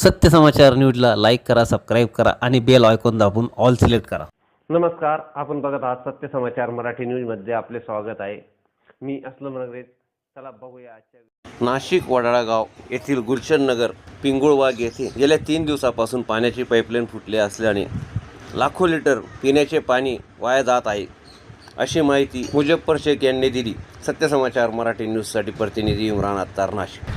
सत्य समाचार न्यूजला लाईक करा, सबस्क्राईब करा आणि बेल आयकॉन दाबून ऑल सिलेक्ट करा. नमस्कार, आपण बघत आहात सत्य समाचार मराठी न्यूजमध्ये आपले स्वागत आहे. मी असलम नगरे. चला बघूया आजच्या. नाशिक वडाळा गाव येथील गुलशन नगर पिंगुळवाग येथे गेल्या 3 दिवसापासून पाण्याची पाईपलाईन फुटली असल्याने लाखो लिटर पिण्याचे पाणी वाया जात आहे, अशी माहिती मुजफ्फर शेख यांनी दिली. सत्य समाचार मराठी न्यूजसाठी प्रतिनिधी इम्रान अत्तार, नाशिक.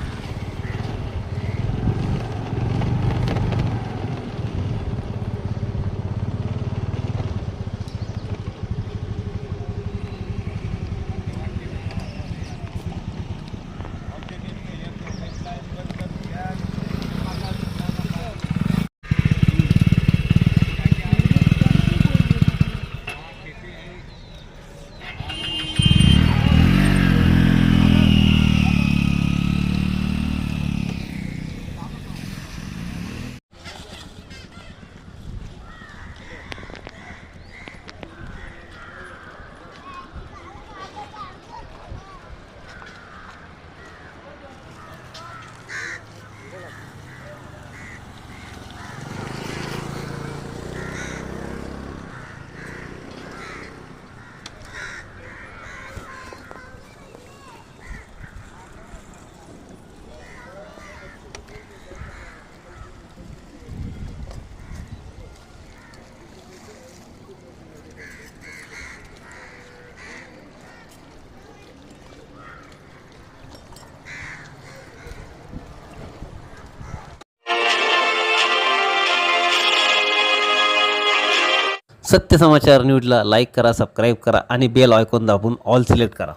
सत्य समाचार न्यूजला लाईक करा, सबस्क्राईब करा आणि बेल आयकॉन दाबून ऑल सिलेक्ट करा.